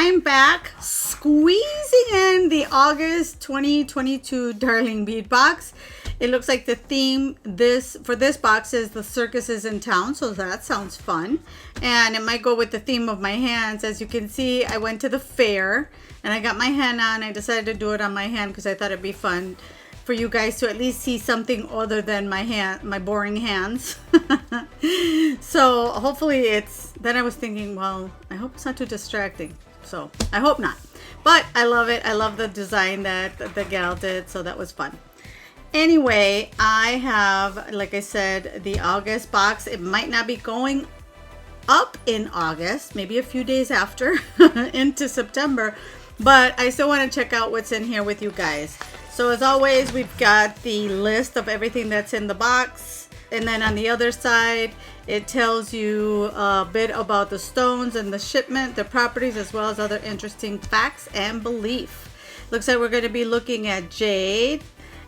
I'm back squeezing in the August 2022 Darling Bead Box. It looks like the theme for this box is the circus is in town, so that sounds fun. And it might go with the theme of my hands. As you can see, I went to the fair and I got my henna on. I decided to do it on my hand because I thought it'd be fun for you guys to at least see something other than my boring hands. So hopefully then I was thinking, well, I hope it's not too distracting. So I hope not, but I love it. I love the design that the gal did, so that was fun. Anyway, I have, like I said, the August box. It might not be going up in August, maybe a few days after into September, but I still want to check out what's in here with you guys. So as always, we've got the list of everything that's in the box, and then on the other side it tells you a bit about the stones and the shipment, the properties, as well as other interesting facts and belief. Looks like we're going to be looking at jade.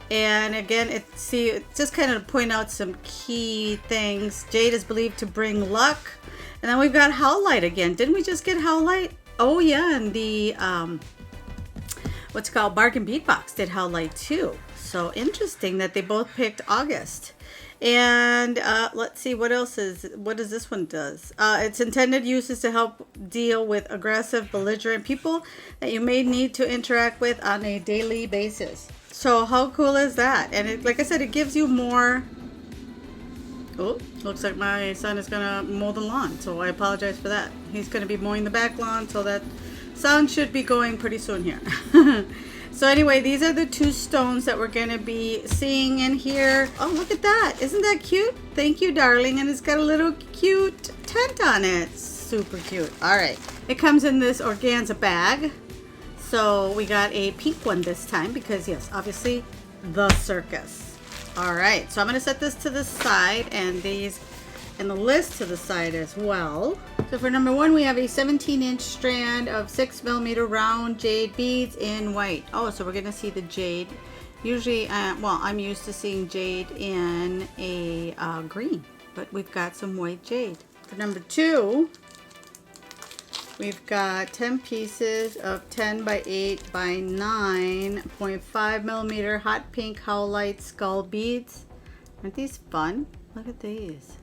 And again, it's just kind of point out some key things. Jade is believed to bring luck. And then we've got howlite again. Didn't we just get howlite? Oh yeah, and the what's called bargain bead box did howlite too. So interesting that they both picked August. And let's see what does this one does. Its intended use is to help deal with aggressive, belligerent people that you may need to interact with on a daily basis. So how cool is that? And like I said, it gives you more. Oh, looks like my son is gonna mow the lawn, so I apologize for that. He's gonna be mowing the back lawn, so that sound should be going pretty soon here. So anyway, these are the two stones that we're gonna be seeing in here. Oh, look at that. Isn't that cute? Thank you, darling. And it's got a little cute tent on it. Super cute. All right. It comes in this organza bag. So we got a pink one this time because, yes, obviously the circus. All right. So I'm going to set this to the side and the list to the side as well. So for number one, we have a 17-inch strand of 6mm round jade beads in white. Oh, so we're going to see the jade. Usually, well, I'm used to seeing jade in a green, but we've got some white jade. For number two, we've got 10 pieces of 10 by 8 by 9.5mm hot pink howlite skull beads. Aren't these fun? Look at these.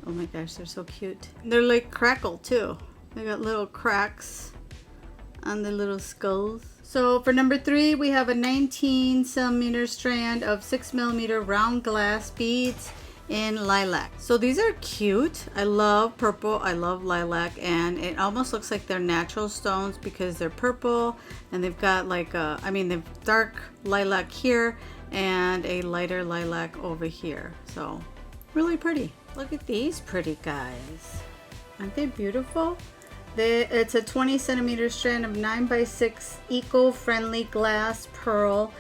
Oh my gosh, they're so cute. They're like crackle too. They got little cracks on the little skulls. So for number three, we have a 19cm strand of 6mm round glass beads in lilac. So these are cute. I love purple. I love lilac, and it almost looks like they're natural stones because they're purple and they've got like they've dark lilac here and a lighter lilac over here. So really pretty. Look at these pretty guys. Aren't they beautiful? It's a 20cm strand of 9x6 eco-friendly glass pearl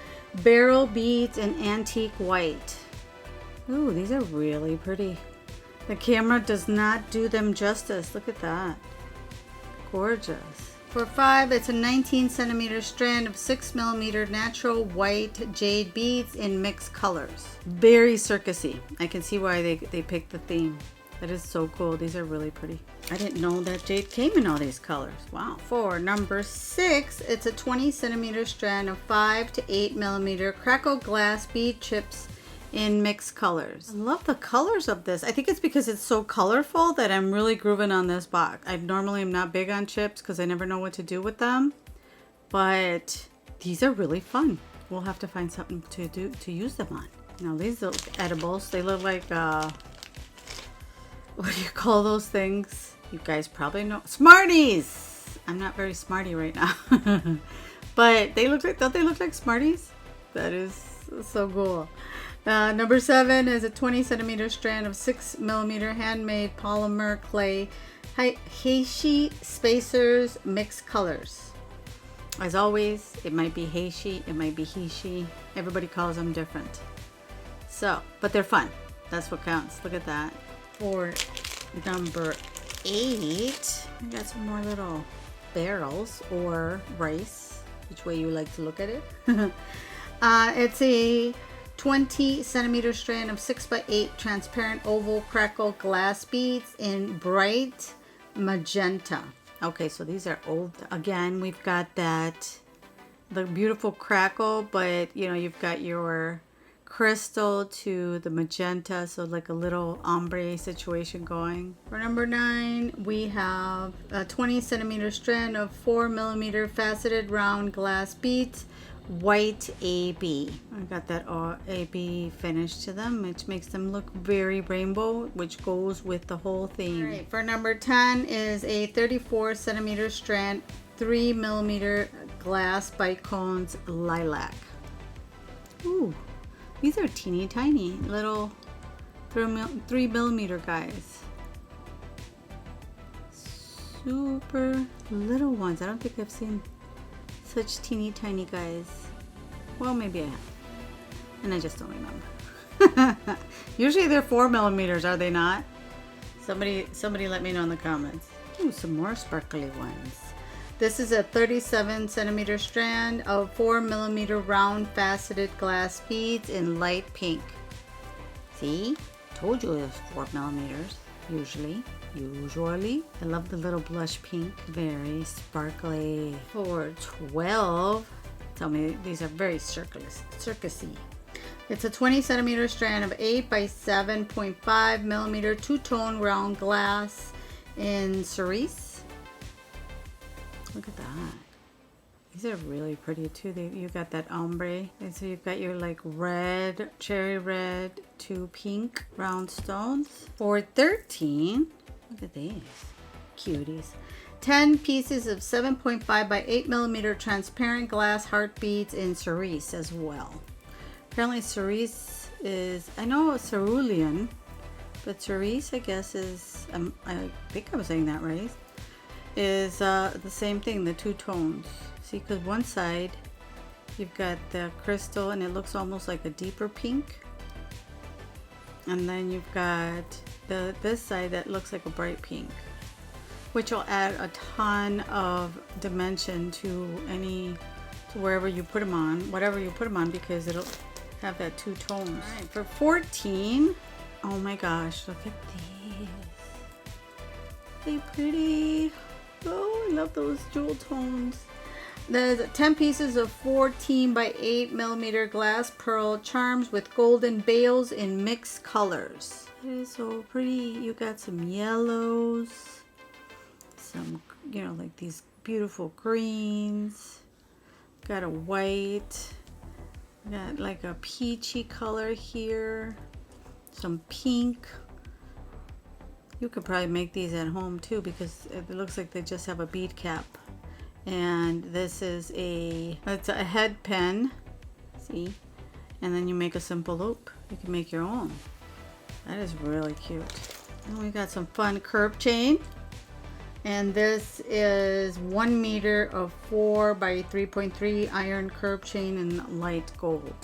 barrel beads in antique white. Ooh, these are really pretty. The camera does not do them justice. Look at that. Gorgeous. For five, it's a 19cm strand of 6mm natural white jade beads in mixed colors. Very circusy. I can see why they picked the theme. That is so cool. These are really pretty. I didn't know that jade came in all these colors. Wow. For number six, it's a 20cm strand of 5 to 8mm crackle glass bead chips in mixed colors. I love the colors of this. I think it's because it's so colorful that I'm really grooving on this box. I normally am not big on chips because I never know what to do with them, but these are really fun. We'll have to find something to use them on. Now these look edibles. They look like what do you call those things? You guys probably know. Smarties! I'm not very smarty right now. But they look like, don't they look like Smarties? That is so cool. Number seven is a 20cm strand of 6mm handmade polymer clay Heishi spacers mixed colors. As always, it might be Heishi, it might be Heishi. Everybody calls them different. So, but they're fun. That's what counts. Look at that. For number eight, I got some more little barrels or rice, which way you like to look at it. It's a 20cm strand of 6x8 transparent oval crackle glass beads in bright magenta. Okay, so these are old. Again, we've got the beautiful crackle, but you know, you've got your crystal to the magenta, so like a little ombre situation going. For number 9, we have a 20 centimeter strand of 4 millimeter faceted round glass beads, white AB. I got that AB finish to them, which makes them look very rainbow, which goes with the whole theme. All right, for number 10 is a 34 centimeter strand, 3 millimeter glass bite cones, lilac. Ooh, these are teeny tiny little 3 millimeter guys. Super little ones. I don't think I've seen such teeny tiny guys. Well, maybe I have, and I just don't remember. Usually they're 4 millimeters, are they not? Somebody let me know in the comments. Ooh, some more sparkly ones. This is a 37 centimeter strand of 4 millimeter round faceted glass beads in light pink. See? Told you it was 4 millimeters. Usually. I love the little blush pink. Very sparkly. For 12. Tell me, these are very circusy. It's a 20 centimeter strand of 8 by 7.5 millimeter two-tone round glass in cerise. Look at that. These are really pretty too. You got that ombre. And so you've got your like red, cherry red to pink round stones. For 13, look at these. Cuties. 10 pieces of 7.5 by 8 millimeter transparent glass heart beads in cerise as well. Apparently cerise is, I know cerulean, but cerise I guess is, I think I'm saying that right, is the same thing, the two tones. See, because one side you've got the crystal and it looks almost like a deeper pink, and then you've got this side that looks like a bright pink, which will add a ton of dimension to wherever you put them on, whatever you put them on, because it'll have that two tones. All right, for 14, oh my gosh, look at these. They pretty. Oh, I love those jewel tones. There's 10 pieces of 14 by 8 millimeter glass pearl charms with golden bails in mixed colors. It is so pretty. You got some yellows, some, you know, like these beautiful greens. Got a white. Got like a peachy color here. Some pink. You could probably make these at home too, because it looks like they just have a bead cap. And this is it's a head pin, see? And then you make a simple loop. You can make your own. That is really cute. And we got some fun curb chain. And this is 1 meter of 4 by 3.3 iron curb chain in light gold.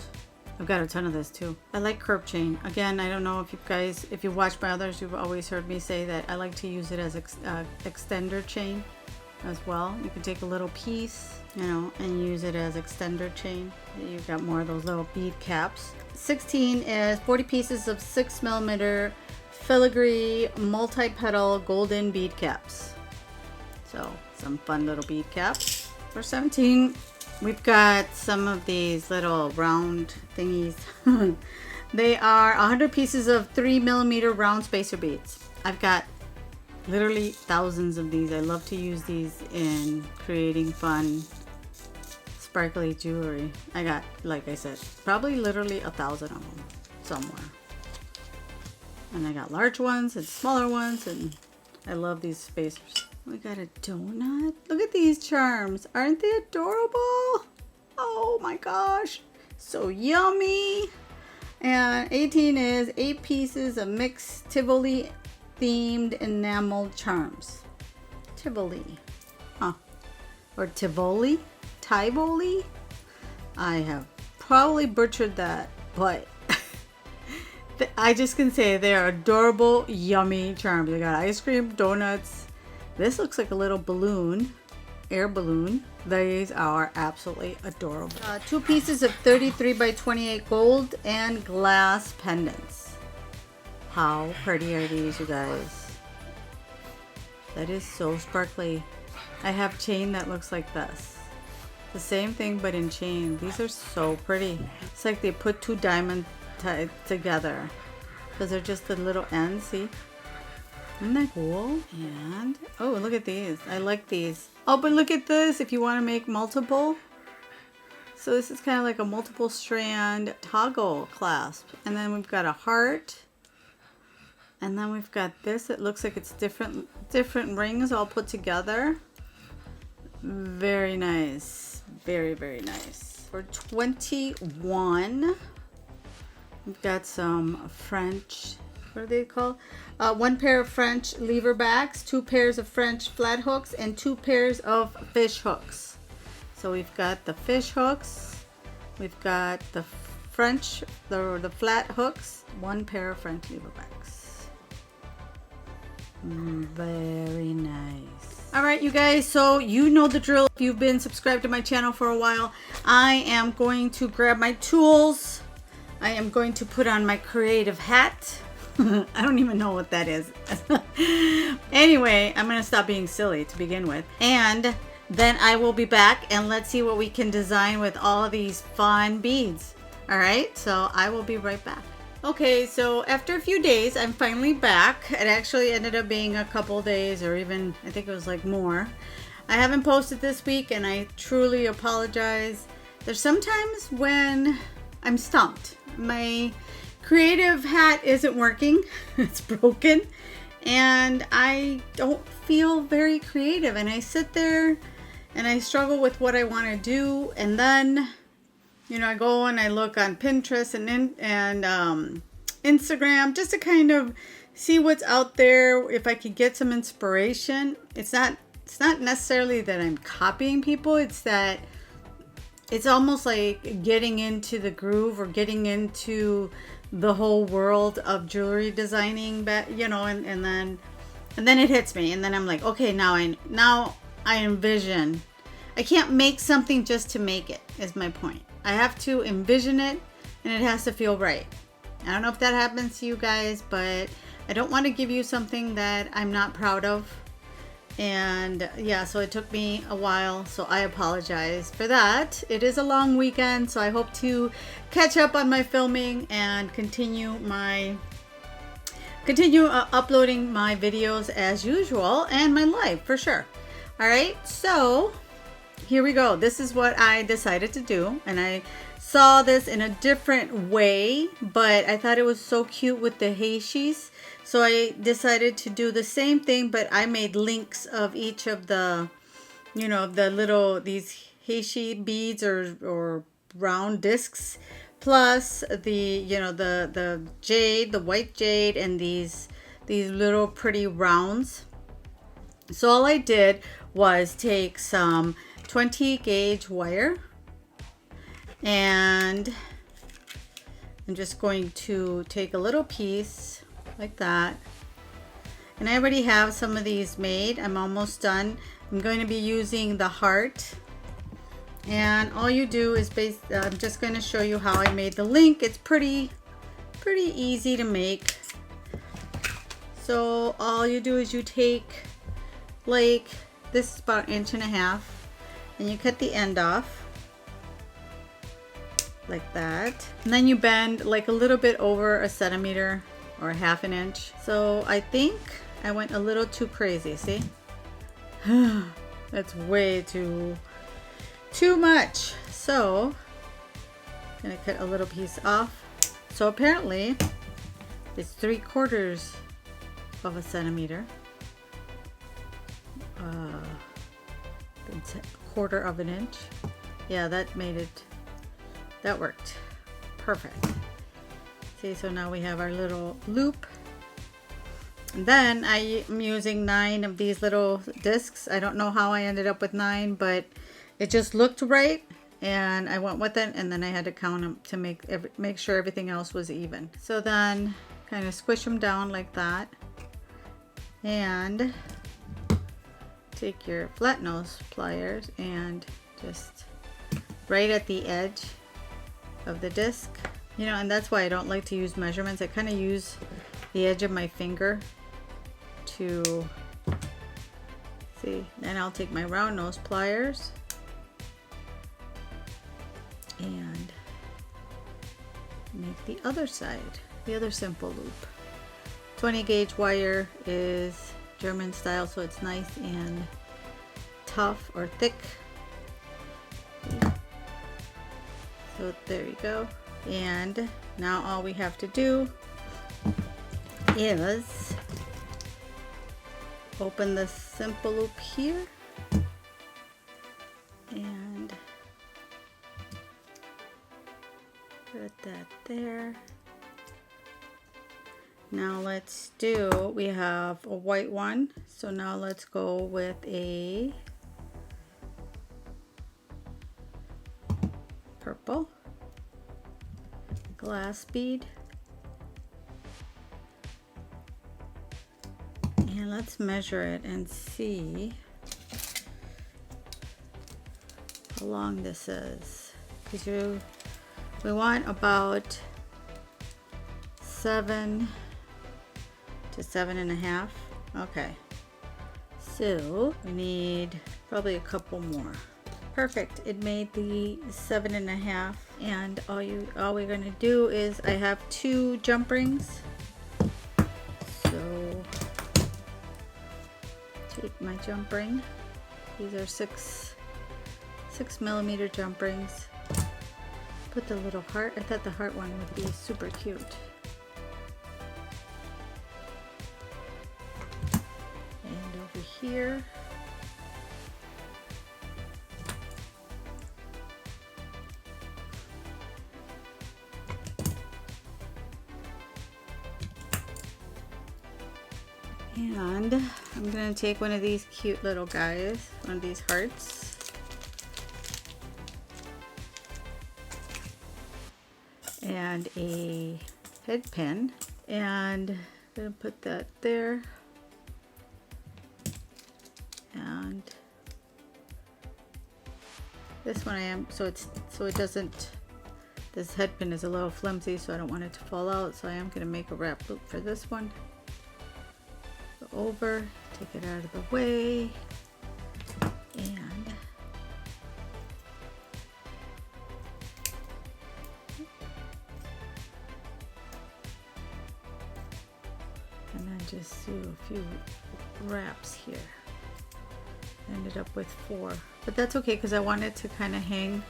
I've got a ton of this too. I like curb chain. Again, I don't know if you guys, if you watch my others, you've always heard me say that I like to use it as extender chain as well. You can take a little piece, you know, and use it as extender chain. You've got more of those little bead caps. 16 is 40 pieces of 6 millimeter filigree multi-petal golden bead caps. So some fun little bead caps. For 17, we've got some of these little round thingies. They are 100 pieces of 3 millimeter round spacer beads. I've got literally thousands of these. I love to use these in creating fun, sparkly jewelry. I got, like I said, probably literally 1,000 of them somewhere. And I got large ones and smaller ones, and I love these spacers. We got a donut. Look at these charms. Aren't they adorable? Oh my gosh. So yummy. And 18 is 8 pieces of mixed Tivoli themed enameled charms. Tivoli. Huh. Or Tivoli? Tivoli? I have probably butchered that, but I just can say they are adorable, yummy charms. I got ice cream, donuts. This looks like a little balloon, air balloon. These are absolutely adorable. 2 pieces of 33 by 28 gold and glass pendants. How pretty are these, you guys? That is so sparkly. I have chain that looks like this. The same thing but in chain. These are so pretty. It's like they put two diamonds tied together because they're just the little ends, see? Isn't that cool? And, oh, look at these. I like these. Oh, but look at this if you want to make multiple. So this is kind of like a multiple strand toggle clasp. And then we've got a heart. And then we've got this. It looks like it's different rings all put together. Very nice. Very, very nice. For 21, we've got some French, what are they called? One pair of French lever backs, 2 pairs of French flat hooks, and 2 pairs of fish hooks. So we've got the fish hooks, we've got the French, the flat hooks, 1 pair of French lever backs. Very nice. All right, you guys, so you know the drill. If you've been subscribed to my channel for a while, I am going to grab my tools. I am going to put on my creative hat. I don't even know what that is. Anyway, I'm going to stop being silly to begin with. And then I will be back and let's see what we can design with all of these fun beads. All right, so I will be right back. Okay, so after a few days, I'm finally back. It actually ended up being a couple days or even, I think it was like more. I haven't posted this week and I truly apologize. There's sometimes when I'm stumped. My creative hat isn't working. It's broken. And I don't feel very creative. And I sit there and I struggle with what I want to do. And then, you know, I go and I look on Pinterest and Instagram just to kind of see what's out there. If I could get some inspiration. It's not necessarily that I'm copying people. It's that it's almost like getting into the groove or getting into the whole world of jewelry designing, but you know, and then it hits me, and then I'm like, okay, now I envision. I can't make something just to make it, is my point. I have to envision it, and it has to feel right. I don't know if that happens to you guys, but I don't want to give you something that I'm not proud of. And yeah, so it took me a while, so I apologize for that. It is a long weekend, so I hope to catch up on my filming and continue uploading my videos as usual, and my life for sure. All right, so here we go. This is what I decided to do, and I saw this in a different way, but I thought it was so cute with the heishis. So I decided to do the same thing, but I made links of each of the, you know, the little, these heishi beads or round discs, plus the, you know, the jade, the white jade, and these little pretty rounds. So all I did was take some 20 gauge wire, and I'm just going to take a little piece like that, and I already have some of these made. I'm almost done. I'm going to be using the heart, and all you do is I'm just going to show you how I made the link. It's pretty easy to make. So all you do is you take, like, this is about 1.5 inches, and you cut the end off like that, and then you bend like a little bit over 1 centimeter or 1/2 inch. So I think I went a little too crazy, see? That's way too much. So I'm gonna cut a little piece off. So apparently it's 3/4 of a centimeter. It's 1/4 of an inch. Yeah, that worked perfect. See, so now we have our little loop. And then I am using 9 of these little discs. I don't know how I ended up with 9, but it just looked right, and I went with it, and then I had to count them to make sure everything else was even. So then kind of squish them down like that, and take your flat nose pliers and just right at the edge of the disc. You know, and that's why I don't like to use measurements. I kind of use the edge of my finger to, See, then I'll take my round nose pliers and make the other side, the other simple loop. 20 gauge wire is German style, so it's nice and tough or thick. So there you go. And now all we have to do is open the simple loop here and put that there. Now let's do, we have a white one, so now let's go with a purple glass bead, and let's measure it and see how long this is, because we want about 7 to 7.5. Okay, so we need probably a couple more. Perfect, it made the 7.5, and all we're gonna do is, I have 2 jump rings, so take my jump ring. These are 6mm jump rings. Put the little heart. I thought the heart one would be super cute. And over here, and I'm gonna take one of these cute little guys, one of these hearts, and a head pin, and I'm gonna put that there, and this one so it doesn't, this head pin is a little flimsy, so I don't want it to fall out, so I am gonna make a wrap loop for this one. Over, take it out of the way, and then just do a few wraps here. Ended up with 4, but that's okay because I want it to kind of hang,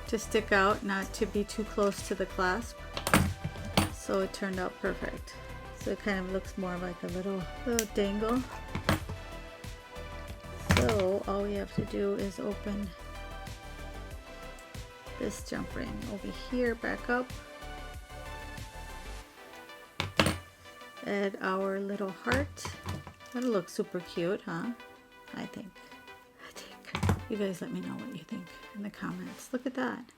to stick out, not to be too close to the clasp, so it turned out perfect. So it kind of looks more like a little dangle. So all we have to do is open this jump ring over here, back up, add our little heart. That'll look super cute, huh? I think. You guys let me know what you think in the comments. Look at that.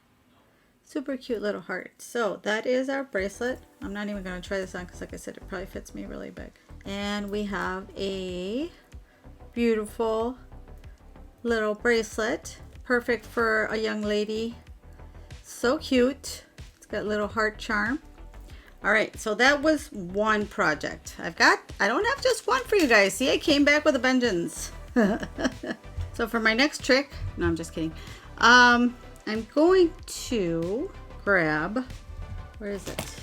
Super cute little heart. So that is our bracelet. I'm not even going to try this on because, like I said, it probably fits me really big. And we have a beautiful little bracelet, perfect for a young lady. So cute. It's got a little heart charm. All right, so that was one project. I don't have just one for you guys. See, I came back with a vengeance. So for my next trick, no, I'm just kidding. I'm going to grab, where is it?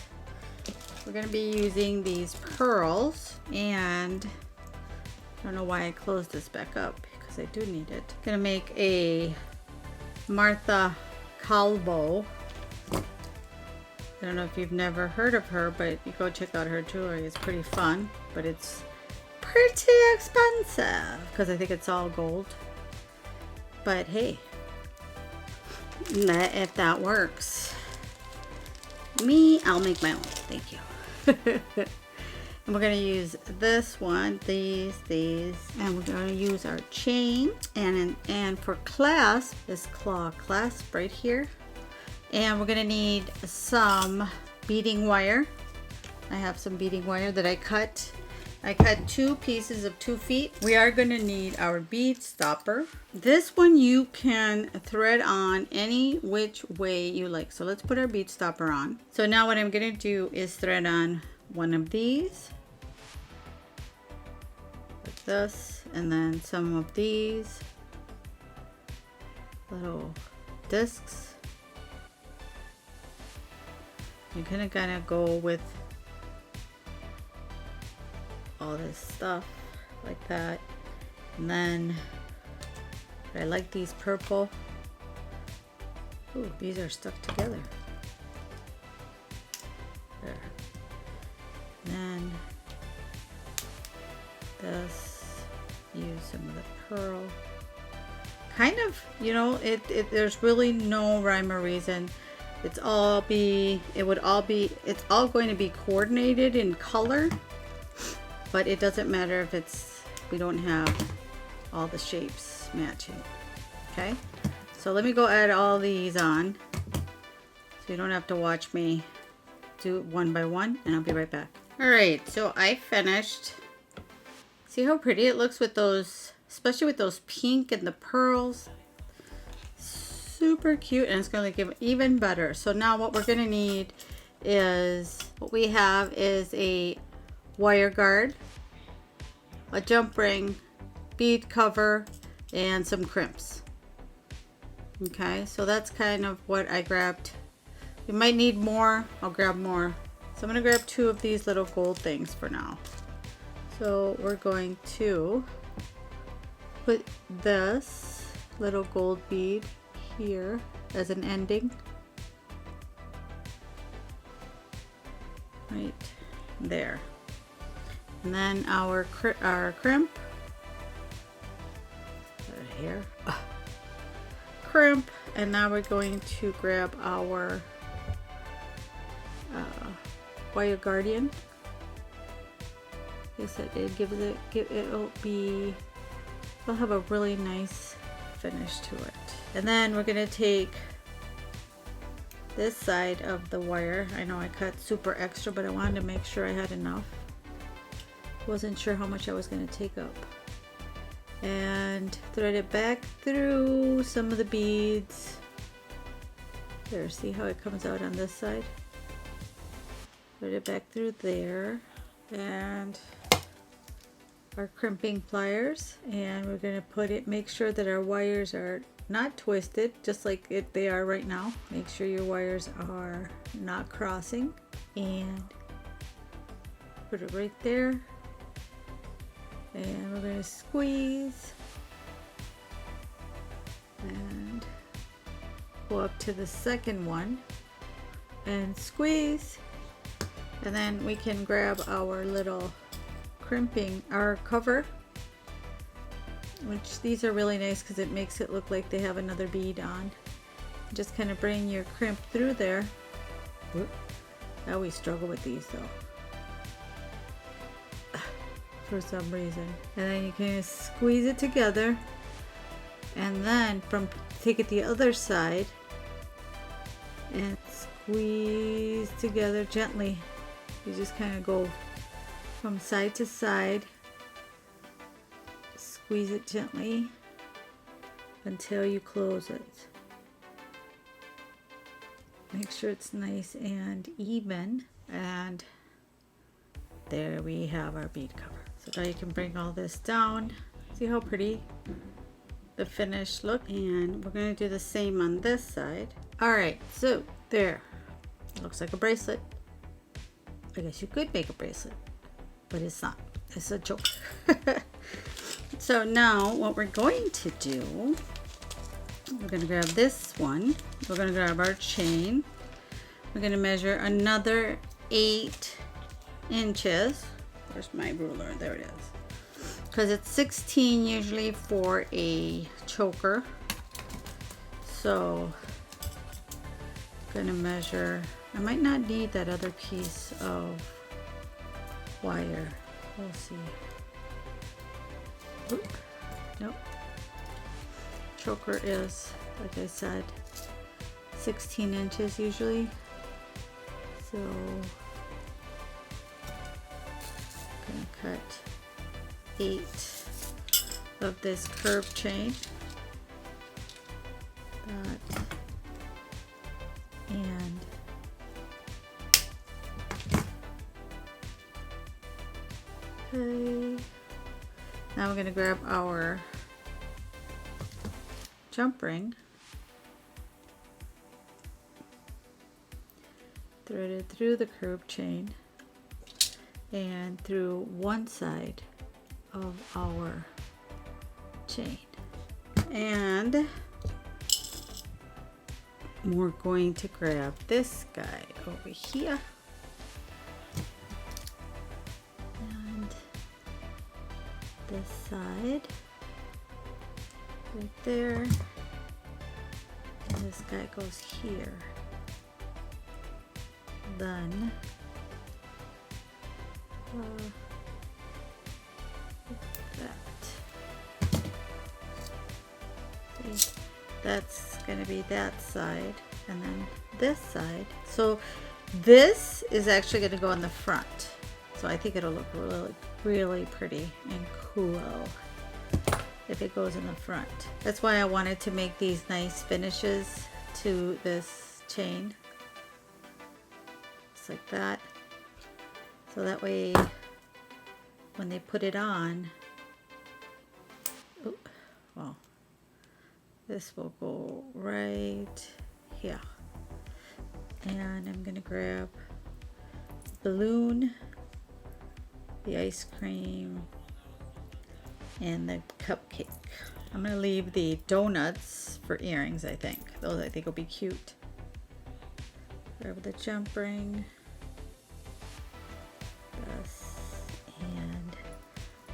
We're going to be using these pearls, and I don't know why I closed this back up because I do need it. I'm going to make a Martha Calvo. I don't know if you've never heard of her, but you go check out her jewelry. It's pretty fun, but it's pretty expensive because I think it's all gold. But hey, if that works, I'll make my own. Thank you. And we're going to use this one, these, and we're going to use our chain, and for clasp, this claw clasp right here. And we're going to need some beading wire. I have some beading wire that I cut. I cut 2 pieces of 2 feet. We are going to need our bead stopper. This one you can thread on any which way you like. So let's put our bead stopper on. So now what I'm going to do is thread on one of these, like this, and then some of these little discs. You kind of go with all this stuff like that. And then I like these purple. Ooh, these are stuck together. There. And then this, use some of the pearl. Kind of, you know, there's really no rhyme or reason. It's all going to be coordinated in color, but it doesn't matter if we don't have all the shapes matching. Okay, so let me go add all these on so you don't have to watch me do it one by one, and I'll be right back. All right, so I finished. See how pretty it looks with those, especially with those pink and the pearls. Super cute, and it's going to give even better. So now what we're going to need is, what we have is a wire guard, a jump ring, bead cover, and some crimps. Okay, so that's kind of what I grabbed. You might need more. I'll grab more. So I'm going to grab 2 of these little gold things for now. So we're going to put this little gold bead here as an ending, right there, and then our crimp here, crimp, and now we're going to grab our wire guardian. Like I said, it'll have a really nice finish to it. And then we're going to take this side of the wire. I know I cut super extra, but I wanted to make sure I had enough. Wasn't sure how much I was going to take up. And thread it back through some of the beads. There, see how it comes out on this side? Thread it back through there. And our crimping pliers, and we're going to make sure that our wires are not twisted, just like they are right now. Make sure your wires are not crossing, and put it right there. And we're going to squeeze and go up to the second one and squeeze, and then we can grab our little crimping, our cover, which these are really nice because it makes it look like they have another bead on. Just kind of bring your crimp through there. Whoop. I always struggle with these though, for some reason. And then you can squeeze it together, and then take it the other side and squeeze together gently. You just kind of go from side to side, squeeze it gently until you close it. Make sure it's nice and even, and there we have our bead cover. So now you can bring all this down. See how pretty the finish look, and we're going to do the same on this side. All right, so there, looks like a bracelet. I guess you could make a bracelet, but it's not. It's a joke. So now what we're going to do, we're going to grab this one. We're going to grab our chain. We're going to measure another 8 inches. Where's my ruler? There it is. Because it's 16 usually for a choker. So I'm going to measure. I might not need that other piece of wire. We'll see. Oop. Nope. Choker is, like I said, 16 inches usually. So I'm going to cut 8 of this curved chain. That. And okay. Now we're going to grab our jump ring, thread it through the curved chain and through one side of our chain. And we're going to grab this guy over here and this side right there, and this guy goes here. Then that. See, that's going to be that side, and then this side. So this is actually going to go in the front. So I think it'll look really, really pretty and cool if it goes in the front. That's why I wanted to make these nice finishes to this chain. Just like that. So that way when they put it on, well, this will go right here. And I'm gonna grab the balloon, the ice cream, and the cupcake. I'm gonna leave the donuts for earrings, I think. Those I think will be cute. Grab the jump ring. This, and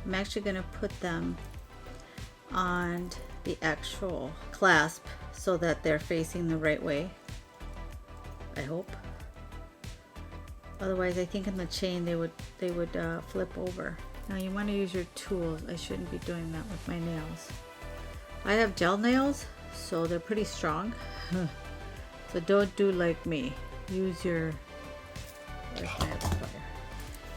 I'm actually gonna put them on the actual clasp so that they're facing the right way. I hope. Otherwise, I think in the chain they would flip over. Now you want to use your tools. I shouldn't be doing that with my nails. I have gel nails, so they're pretty strong. So don't do like me. Use your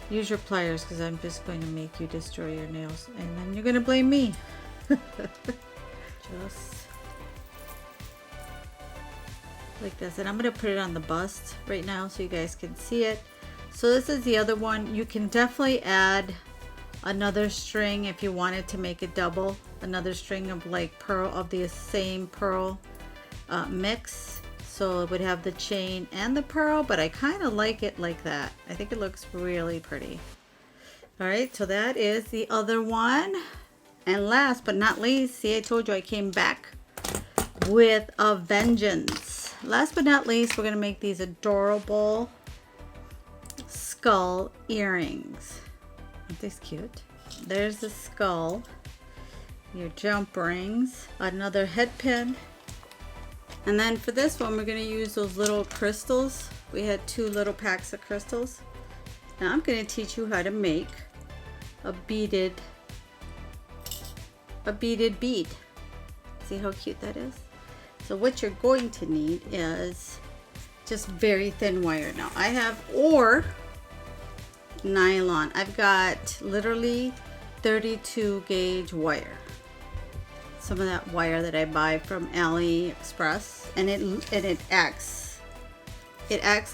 use your pliers, because I'm just going to make you destroy your nails, and then you're going to blame me. Just like this, and I'm going to put it on the bust right now so you guys can see it. So this is the other one. You can definitely add another string if you wanted to make it double, another string of like pearl, of the same pearl mix, so it would have the chain and the pearl, but I kind of like it like that. I think it looks really pretty. All right, so that is the other one. And last but not least, see, I told you I came back with a vengeance. Last but not least, we're gonna make these adorable skull earrings. Aren't these cute? There's the skull, your jump rings, another head pin, and then for this one we're going to use those little crystals. We had 2 little packs of crystals. Now I'm going to teach you how to make a beaded bead. See how cute that is? So what you're going to need is just very thin wire. Now I have, or nylon. I've got literally 32 gauge wire. Some of that wire that I buy from AliExpress, and it acts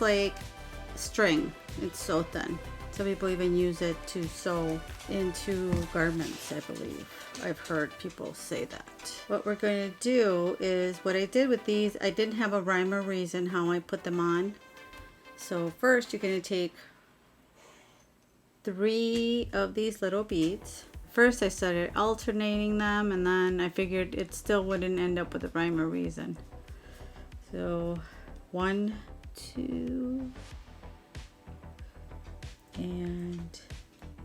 like string. It's so thin. Some people even use it to sew into garments, I believe. I've heard people say that. What we're going to do is, what I did with these, I didn't have a rhyme or reason how I put them on. So first you're going to take 3 of these little beads. First I started alternating them, and then I figured it still wouldn't end up with a rhyme or reason. So 1, 2, and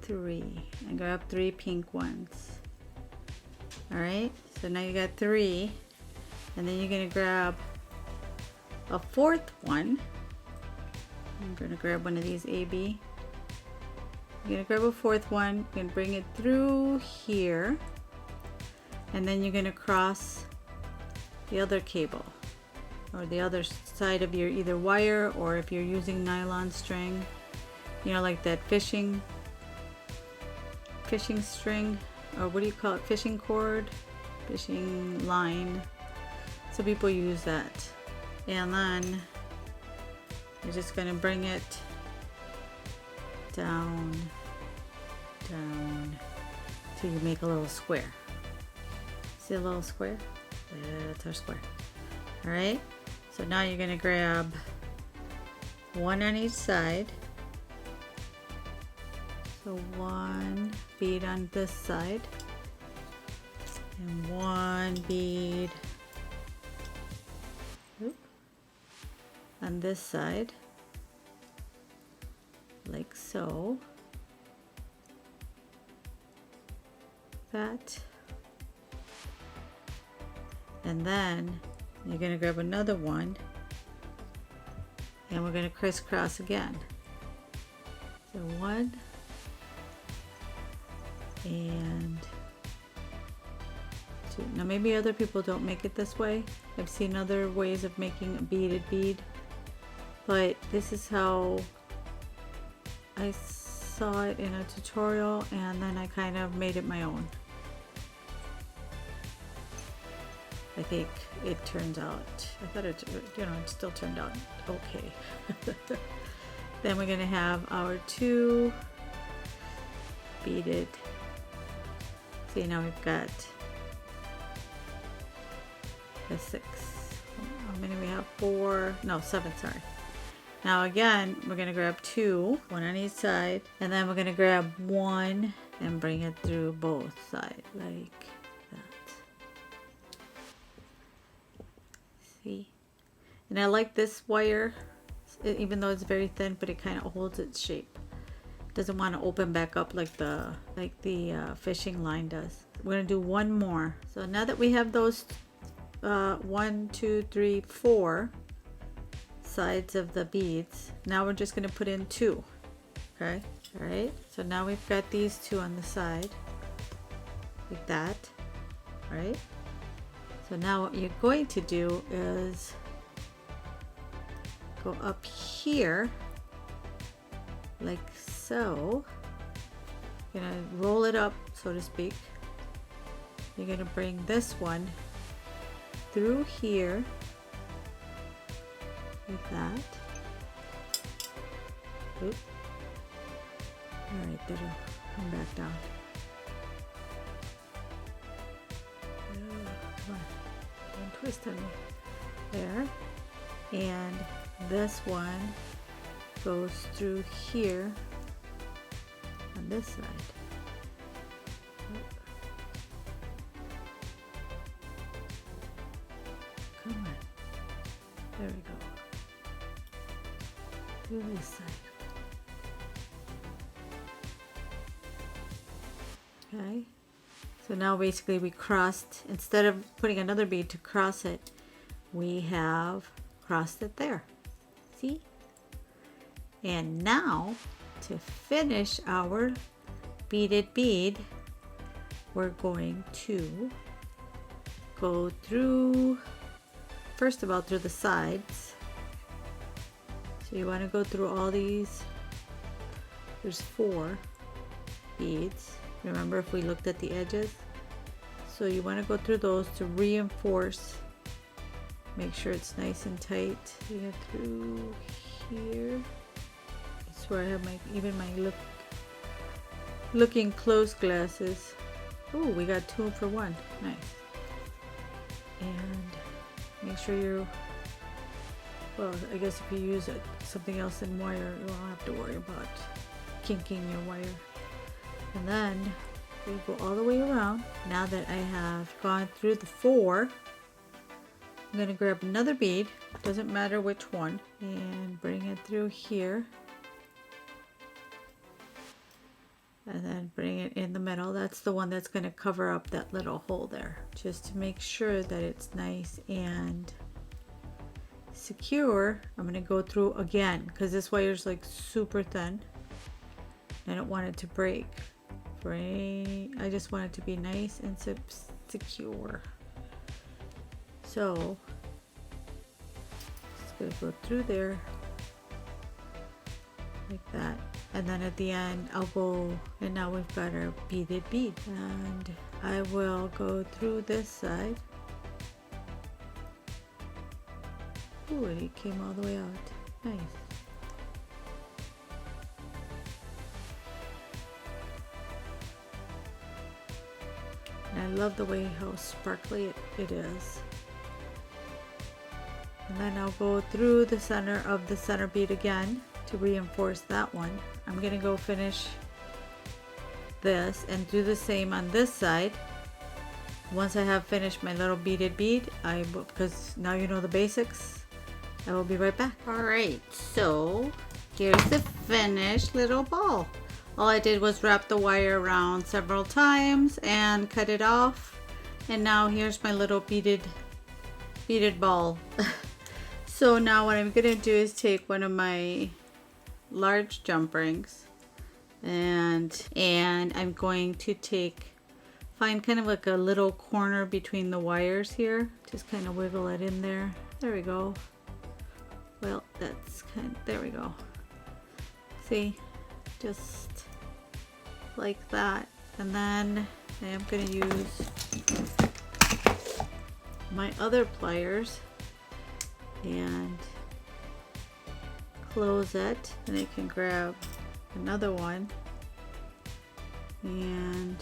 3. I grab 3 pink ones. Alright, so now you got 3, and then you're going to grab a 4th one. I'm going to grab one of these AB. You're going to grab a 4th one, you're going to bring it through here, and then you're going to cross the other cable, or the other side of your either wire, or if you're using nylon string, you know, like that fishing string, or what do you call it, fishing cord, fishing line. So people use that. And then you're just going to bring it down, down, till you make a little square. See a little square? That's our square. All right, so now you're gonna grab one on each side. So one bead on this side and one bead on this side, like so. That. And then you're going to grab another one and we're going to crisscross again. So one and two. Now maybe other people don't make it this way. I've seen other ways of making a beaded bead, but this is how I saw it in a tutorial, and then I kind of made it my own. I think it turns out, I thought it, you know, it still turned out okay. Then we're gonna have our two beaded. See, now we've got the 6. How many we have? 4, no, 7, sorry. Now again, we're gonna grab 2, one on each side, and then we're gonna grab one and bring it through both sides, like that. See? And I like this wire, even though it's very thin, but it kind of holds its shape. Doesn't want to open back up like the fishing line does. We're gonna do one more. So now that we have those 1, 2, 3, 4 sides of the beads, now we're just gonna put in 2. Okay, all right, so now we've got these 2 on the side like that. All right, so now what you're going to do is go up here like so. You're gonna roll it up, so to speak. You're gonna bring this one through here like that. Oop. All right, that'll come back down. Come on, don't twist on me. There. And this one goes through here on this side. Come on. There we go. Through this side. Okay. So now basically we crossed, instead of putting another bead to cross it, we have crossed it there. See? And now to finish our beaded bead, we're going to go through, first of all, through the sides. So you want to go through all these. There's 4 beads. Remember, if we looked at the edges? So you want to go through those to reinforce. Make sure it's nice and tight. You get through here. It's where I have my looking close glasses. Oh, we got 2 for 1. Nice. And make sure you're, well, I guess if you use something else in wire, you won't have to worry about kinking your wire. And then we go all the way around. Now that I have gone through the 4, I'm going to grab another bead, doesn't matter which one, and bring it through here. And then bring it in the middle. That's the one that's going to cover up that little hole there, just to make sure that it's nice and secure. I'm going to go through again because this wire is like super thin. I don't want it to break. I just want it to be nice and secure. So just gonna go through there like that, and then at the end I'll go, and now we've got our beaded bead, and I will go through this side. Ooh, it came all the way out. Nice. love the way how sparkly it is. And then I'll go through the center of the center bead again to reinforce that one. I'm gonna go finish this and do the same on this side. Once I have finished my little beaded bead, because now you know the basics, I will be right back. All right, so here's the finished little ball. All I did was wrap the wire around several times and cut it off. And now here's my little beaded ball. So now what I'm gonna do is take one of my large jump rings and I'm going to find kind of like a little corner between the wires here. Just kind of wiggle it in there. There we go. Well, there we go. See, just like that. And then I am going to use my other pliers and close it, and I can grab another one and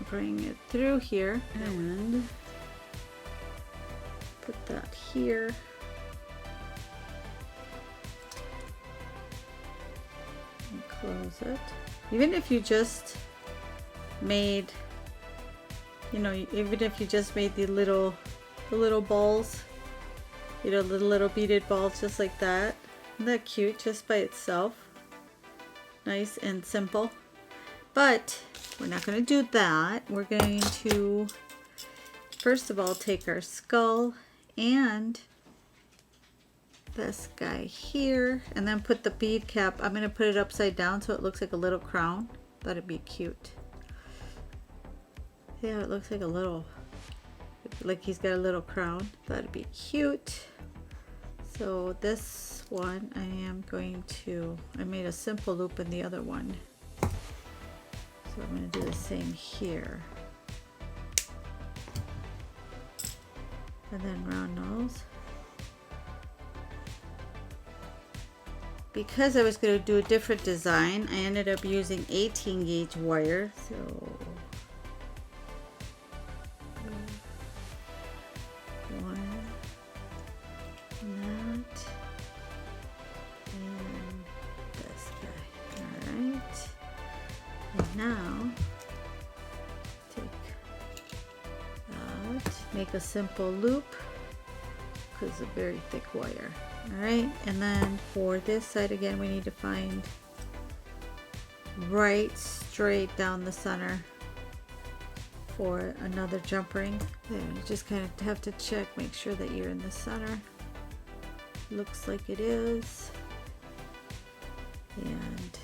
bring it through here and put that here. And close it. Even if you just made, even if you just made the little balls, the little beaded balls just like that. Isn't that cute just by itself? Nice and simple. But we're not going to do that. We're going to first of all take our skull and this guy here and then put the bead cap. I'm going to put it upside down so it looks like a little crown. That'd be cute. Yeah, it looks like like he's got a little crown. That'd be cute. So this one I made a simple loop in the other one. So I'm going to do the same here. And then round nose. Because I was going to do a different design, I ended up using 18 gauge wire. So one, that, and this guy. Alright. And now take that, make a simple loop because it's a very thick wire. Alright, and then for this side again, we need to find right straight down the center for another jump ring. There, you just kind of have to check, make sure that you're in the center. Looks like it is. And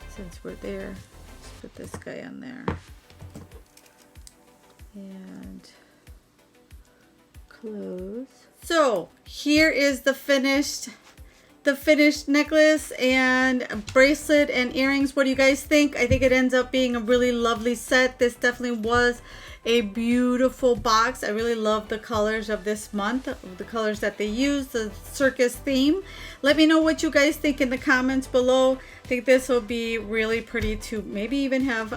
since we're there, let's put this guy on there. And close. So here is the finished necklace and bracelet and earrings. What do you guys think? I think it ends up being a really lovely set. This definitely was a beautiful box. I really love the colors of this month, the colors that they use, the circus theme. Let me know what you guys think in the comments below. I think this will be really pretty to maybe even have,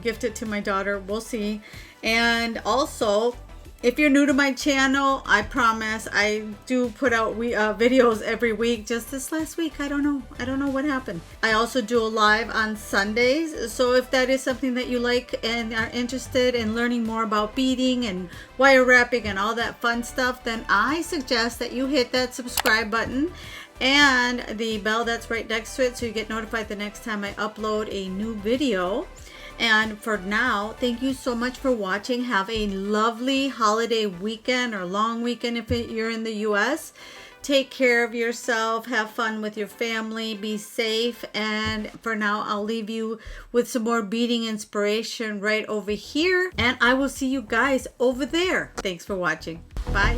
gift it to my daughter. We'll see. And also, if you're new to my channel, I promise I do put out videos every week. Just this last week, I don't know what happened. I also do a live on Sundays. So if that is something that you like and are interested in learning more about beading and wire wrapping and all that fun stuff, then I suggest that you hit that subscribe button and the bell that's right next to it so you get notified the next time I upload a new video. And for now, thank you so much for watching. Have a lovely holiday weekend or long weekend if you're in the US. Take care of yourself. Have fun with your family. Be safe. And for now, I'll leave you with some more beading inspiration right over here. And I will see you guys over there. Thanks for watching. Bye.